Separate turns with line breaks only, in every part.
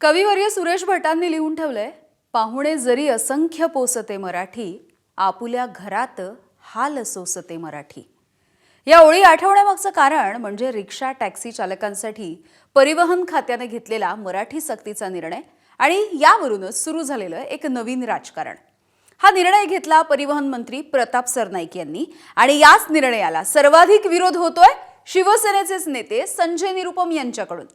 कविवर्य सुरेश भटांनी लिहून ठेवलंय, पाहुणे जरी असंख्य पोसते मराठी, आपुल्या घरात हाल सोसते मराठी। या ओळी आठवण्यामागचं कारण म्हणजे रिक्षा टॅक्सी चालकांसाठी परिवहन खात्याने घेतलेला मराठी सक्तीचा निर्णय आणि यावरूनच सुरू झालेलं एक नवीन राजकारण। हा निर्णय घेतला परिवहन मंत्री प्रताप सरनाईक यांनी आणि याच निर्णयाला सर्वाधिक विरोध होतोय शिवसेनेचेच नेते संजय निरुपम यांच्याकडून।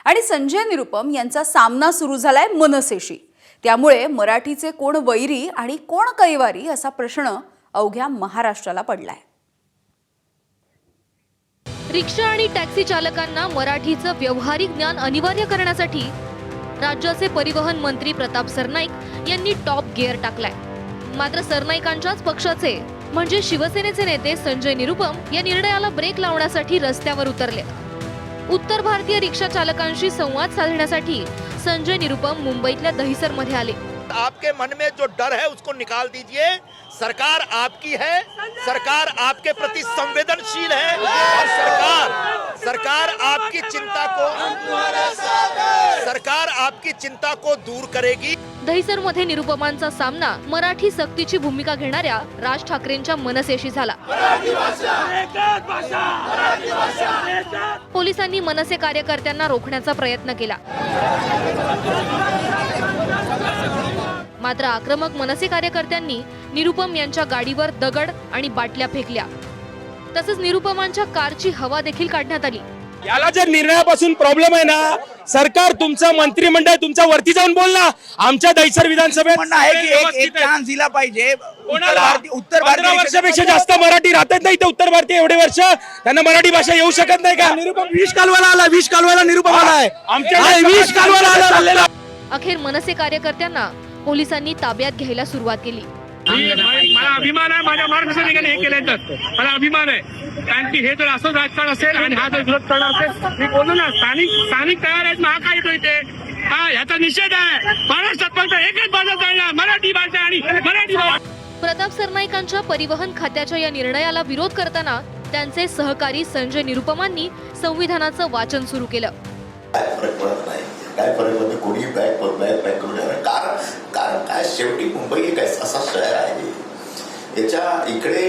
आणि संजय निरुपम यांचा सामना सुरू झालाय मनसेशी। त्यामुळे मराठीचे कोण वैरी आणि कोण कैवारी असा प्रश्न अवघ्या महाराष्ट्राला पडलाय।
रिक्षा आणि टॅक्सी चालकांना मराठीचं व्यावहारिक ज्ञान अनिवार्य करण्यासाठी राज्याचे परिवहन मंत्री प्रताप सरनाईक यांनी टॉप गिअर टाकलाय। मात्र सरनाईकांच्याच पक्षाचे म्हणजे शिवसेनेचे नेते संजय निरुपम या निर्णयाला ब्रेक लावण्यासाठी रस्त्यावर उतरले। उत्तर भारतीय रिक्षा चालकांशी संवाद साधण्यासाठी संजय निरुपम मुंबईतल्या दहिसरमध्ये आले।
आपके मन में जो डर है उसको निकाल दीजिए। सरकार आपकी है, सरकार आपके प्रति संवेदनशील है और सरकार आपकी चिंता को दूर करेगी।
दहिसरमध्ये निरुपमांचा सामना मराठी सक्तीची भूमिका घेणाऱ्या राज ठाकरेंच्या मनसेशी झाला। पोलिसांनी मनसे कार्यकर्त्यांना रोखण्याचा प्रयत्न केला, मात्र आक्रमक मनसे कार्यकर्त्यांनी निरुपम यांच्या गाडीवर दगड आणि बाटल्या फेकल्या। तसंच निरुपमांच्या कारची हवा देखील काढण्यात आली।
याला जर निर्णयापासून प्रॉब्लेम आहे ना, सरकार तुमचं मंत्रिमंडळ तुमच्या वरती जाऊन बोल ना। आमच्या दहिसर विधानसभेत
म्हणणं आहे की एक चान्स दिला पाहिजे। उत्तर
15 वर्षापेक्षा जास्त मराठी राहत नाही तर उत्तर भारतीय एवढे वर्ष त्यांना मराठी भाषा येऊ शकत नाही का? निरुपम विष कालवाला निरुपम आलाय, आमच्या विष कालवाला आलेला।
अखेर मनसे कार्यकर्त्यांना पोलिसांनी ताब्यात घ्यायला सुरुवात केली।
मला अभिमान आहे माझ्या महाराष्ट्राने हे केलं तर मला अभिमान आहे, कारण की हे जर असं राजकारण असेल आणि हा जर विरोध करणार असेल, मी बोललो ना स्थानिक तयार आहेत। महा काय येतो इथे हा याचा निषेध आहे। महाराष्ट्रात फक्त एकच भाषा चालणार, मराठी भाषा आणि मराठी भाषा।
प्रताप सरनाईकांच्या परिवहन खात्याच्या या निर्णयाला विरोध करताना त्यांचे सहकारी संजय निरुपमांनी संविधानाचं वाचन सुरू केलं।
काय फरक पडतो कोणी बॅग करून कारण काय शेवटी मुंबई एक असा शहर आहे, याच्या इकडे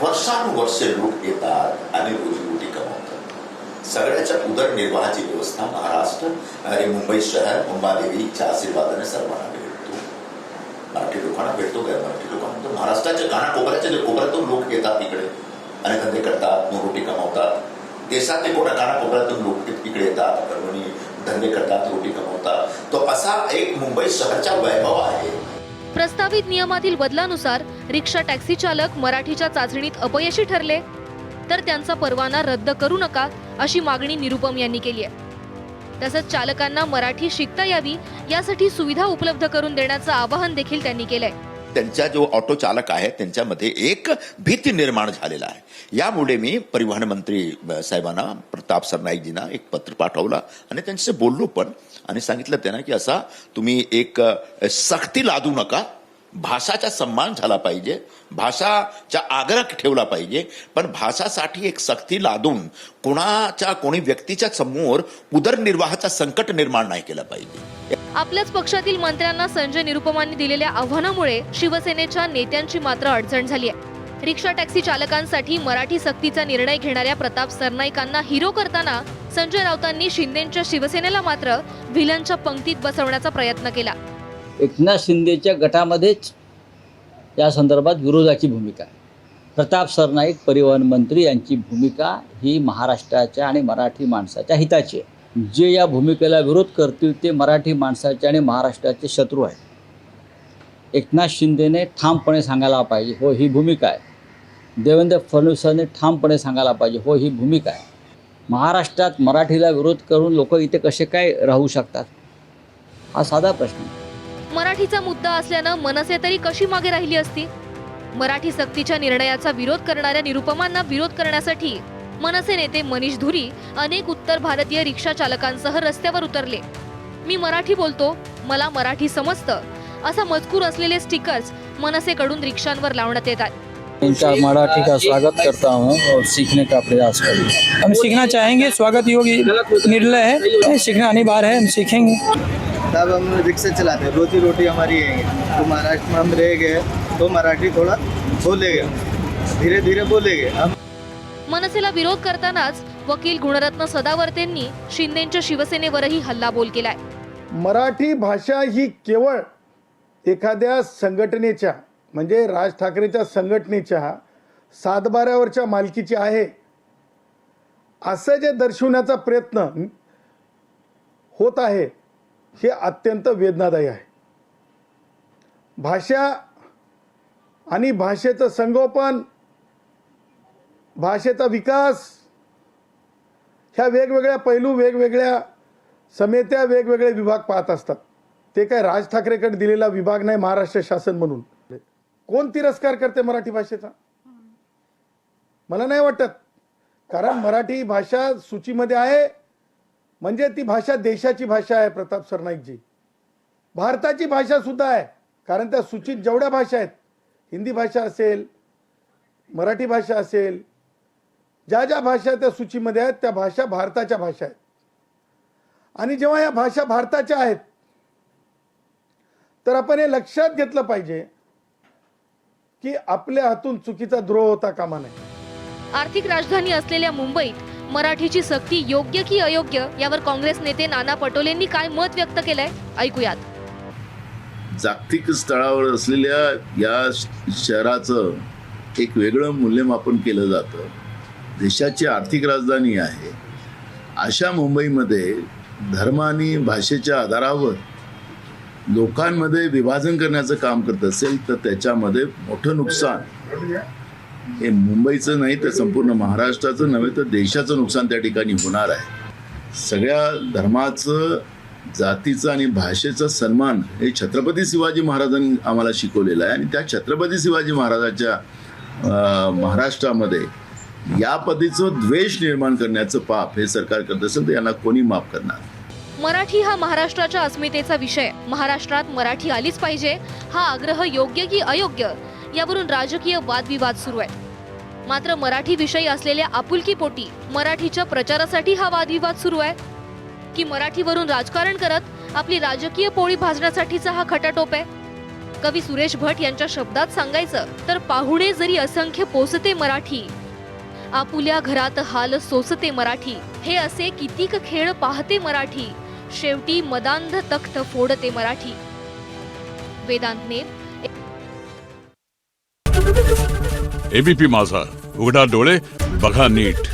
वर्षानुवर्षे लोक येतात आणि रोजीरोटी कमवतात। सगळ्याच्या उदरनिर्वाहाची व्यवस्था महाराष्ट्र आणि मुंबई शहर मुंबादेवीच्या आशीर्वादाने सर्वांना भेटतो। मराठी लोकांना भेटतो, काय मराठी लोकांना महाराष्ट्राच्या कोपऱ्यातून लोक येतात इकडे आणि धंदे करतात, रोटी कमवतात। देशातले कोणा कानाकोपऱ्यातून लोक इकडे येतात, परभणी धंदे करतात, रोटी कमवतात। तो असा एक मुंबई शहराचा वैभव आहे।
प्रस्तावित नियमातील बदलानुसार रिक्षा टॅक्सी चालक मराठीच्या चाचणीत अपयशी ठरले तर त्यांचा परवाना रद्द करू नका अशी मागणी निरुपम यांनी केली आहे। तसंच चालकांना मराठी शिकता यावी यासाठी सुविधा उपलब्ध करून देण्याचं आवाहन देखील त्यांनी केलंय।
त्यांचा जो ऑटो चालक आहे त्यांच्यामध्ये एक भीती निर्माण झालेला आहे। यामुळे मी परिवहन मंत्री साहेबांना प्रताप सरनाईकजींना एक पत्र पाठवलं आणि त्यांच्याशी बोललो पण आणि सांगितलं त्यांना की असा तुम्ही एक सक्ती लादू नका, भाषाचा सन्मान झाला पाहिजे, भाषाचा आग्रह ठेवला पाहिजे, पण भाषासाठी एक सक्ती लादून कोणी व्यक्तीच्या समोर उदरनिर्वाहाचा संकट निर्माण नाही केला पाहिजे।
आपल्याच पक्षातील मंत्र्यांना संजय निरुपमांनी दिलेल्या आव्हानामुळे शिवसेनेच्या नेत्यांची मात्र अडचण झाली आहे। रिक्षा टॅक्सी चालकांसाठी मराठी सक्तीचा निर्णय घेणाऱ्या प्रताप सरनाईकांना हिरो करताना संजय राऊतांनी शिंदेच्या शिवसेनेला मात्र व्हिलनच्या पंक्तीत बसवण्याचा प्रयत्न केला।
एकनाथ शिंदेच्या गटामध्येच या संदर्भात विरोधाची भूमिका आहे। प्रताप सरनाईक परिवहन मंत्री यांची भूमिका ही महाराष्ट्राच्या आणि मराठी माणसाच्या हिताची आहे। जे या भूमिकेला विरोध करतील ते मराठी माणसाचे आणि महाराष्ट्राचे शत्रू आहेत। एकनाथ शिंदेने ठामपणे सांगायला पाहिजे हो ही भूमिका आहे। देवेंद्र फडणवीसांनी ठामपणे सांगायला पाहिजे हो ही भूमिका आहे। महाराष्ट्रात मराठीला विरोध करून लोक इथे कसे काय राहू शकतात, हा साधा प्रश्न आहे।
मराठीचा मुद्दा असल्यानं मनसे तरी कशी मागे राहिली असती? मराठी सक्तीच्या निर्णयाचा विरोध करणाऱ्या निरुपमांना विरोध करण्यासाठी मनसे नेते मनीष धुरी अनेक उत्तर भारतीय रिक्षा चालकांसह रस्त्यावर उतरले। मी मराठी बोलतो, मला मराठी समजतं असा मजकूर असलेले स्टिकर्स मनसेकडून रिक्षांवर लावण्यात येतात।
इनका मराठी का स्वागत करता हूँ और सीखने का प्रयास करूँगा। हम सीखना चाहेंगे, स्वागत योग्य निर्णय है, सीखना अनिवार्य है, हम सीखेंगे।
तब हम रिक्शा चलाते हैं, रोजी रोटी हमारी यही है। तो महाराष्ट्र में हम रह गए तो मराठी थोड़ा बोलेंगे, धीरे धीरे बोलेंगे। हम
मनसेला विरोध करतानाच वकील गुणरत्न सदावर्तेंनी शिंदेच्या शिवसेनेवरही हल्लाबोल केलाय।
मराठी भाषा ही केवळ एखाद्या संघटनेच्या म्हणजे राज ठाकरेच्या संघटनेच्या सातबाऱ्यावरच्या मालकीची आहे असं जे दर्शवण्याचा प्रयत्न होत आहे हे अत्यंत वेदनादायी आहे। भाषा आणि भाषेचं संगोपन, भाषेचा विकास ह्या वेगवेगळ्या पैलू, वेगवेगळ्या समित्या, वेगवेगळे विभाग पाहत असतात। ते काय राज ठाकरेकडे दिलेला विभाग नाही महाराष्ट्र शासन म्हणून। कोण तिरस्कार करते मराठी भाषेचा? मला नाही वाटत, कारण मराठी भाषा सूचीमध्ये आहे म्हणजे ती भाषा देशाची भाषा आहे प्रताप सरनाईकजी, भारताची भाषा सुद्धा आहे। कारण त्या सूचीत जेवढ्या भाषा आहेत, हिंदी भाषा असेल, मराठी भाषा असेल, ज्या ज्या भाषा त्या सूचीमध्ये आहेत त्या भाषा भारताच्या भाषा आहेत। आणि जेव्हा या भाषा भारताच्या आहेत तर आपण हे लक्षात घेतलं पाहिजे की आपल्या हातून चुकीचा द्रोह होता कामा नये।
आर्थिक राजधानी असलेल्या मुंबईत मराठीची सक्ती योग्य की अयोग्य यावर काँग्रेस नेते नाना पटोलेंनी काय मत व्यक्त केलंय, ऐकूयात।
जागतिक स्तरावर असलेल्या या शहराचं एक वेगळं मूल्यमापन केलं जातं। देशाची आर्थिक राजधानी आहे अशा मुंबईमध्ये धर्म आणि भाषेच्या आधारावर लोकांमध्ये विभाजन करण्याचं काम करत असेल तर त्याच्यामध्ये मोठं नुकसान हे मुंबईचं नाही तर संपूर्ण महाराष्ट्राचं नव्हे तर देशाचं नुकसान त्या ठिकाणी होणार आहे। सगळ्या धर्माचं, जातीचं आणि भाषेचा सन्मान हे छत्रपती शिवाजी महाराजांनी आम्हाला शिकवलेलं आहे आणि त्या छत्रपती शिवाजी महाराजाच्या महाराष्ट्रामध्ये या पद्धतीचं द्वेष निर्माण करण्याचं पाप हे सरकार करत असेल तर यांना कोणी माफ करणार?
मराठी हा महाराष्ट्राच्या अस्मितेचा विषय, महाराष्ट्रात मराठी आलीच पाहिजे हा आग्रह योग्य की अयोग्य यावरून राजकीय वादविवाद सुरू आहे। मात्र मराठी विषयी असलेल्या आपुलकीपोटी मराठीच्या प्रचारासाठी हा वादविवाद सुरू आहे की मराठीवरून राजकारण करत आपली राजकीय पोळी भाजण्यासाठीचा हा खटाटोप आहे। कवी सुरेश भट यांच्या शब्दात सांगायचं तर पाहुणे जरी असंख्य पोसते मराठी, आपुल्या घरात हाल सोसते मराठी, हे असे कितीक खेळ पाहते मराठी, शेवटी मदांध तख्त फोडते मराठी। वेदांत नेप,
एबीपी माझा, उघडा डोळे बघा नीट।